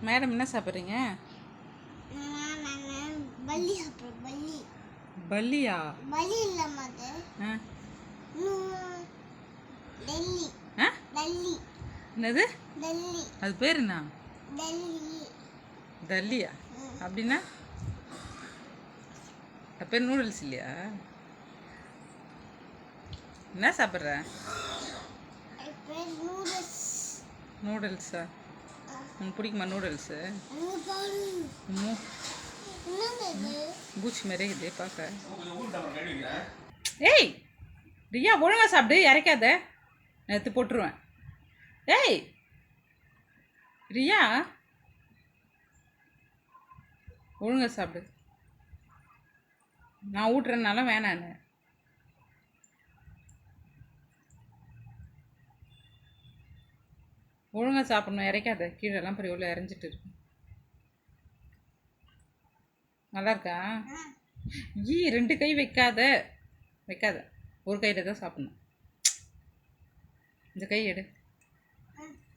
Madam என்ன சாப்பிட்றீங்க? பல்லி சாப்பிட்றேன். பல்லி. பல்லியா? பல்லி இல்லம்மா அது. டெல்லி. டெல்லி. என்னது? டெல்லி. அது பேர் என்ன? டெல்லி. டல்லியா? அப்படின்னா அது பேர் நூடுல்ஸ் இல்லையா? என்ன சாப்பிட்ற? நூடுல்ஸா? உனக்கு பிடிக்குமா நூடுல்ஸு? பூச்சி மாதிரி இருக்குது பார்க்க. ஏய் ரியா, ஒழுங்கா சாப்பிடு, இறைக்காத, எடுத்து போட்டுருவேன். ஏய் ரியா, ஒழுங்கா சாப்பிடு. நான் ஊட்டுறதுனால வேணான்னு. ஒழுங்கா சாப்பிடணும், இறைக்காத. கீழெல்லாம் பெரிய உள்ள இறைஞ்சிட்டு இருக்கு. நல்லா இருக்கா? ஈ, 2 கை வைக்காத, வைக்காத. ஒரு கையில் தான் சாப்பிடணும். இந்த கை எடு.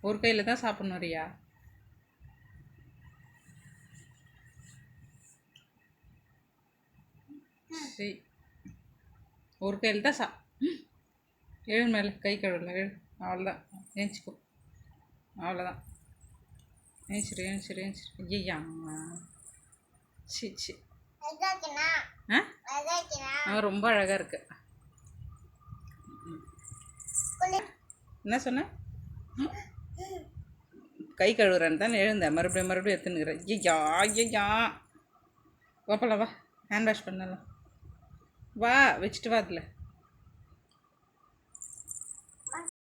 ஒரு கையில் தான் சாப்பிடணும் ரியா. சரி, ஒரு கையில் தான் எழு மேலே, கை கழுவல, எழு. அவ்வளோதான், ஏஞ்சிக்கோ. அவ்வளோதான், ஏஞ்சிரு ஏஞ்சிரு ஏஞ்சிரு. ஐயா, சி சி. ரொம்ப அழகாக இருக்கு. என்ன சொன்ன? கை கழுவுறேன்னு தானே எழுந்தேன். மறுபடியும் மறுபடியும் எடுத்துன்னுக்கிறேன். ஐயா ஐயா, வாப்பல வா, ஹேண்ட் வாஷ் பண்ணலாம். வா, வச்சுட்டு வா அதில்.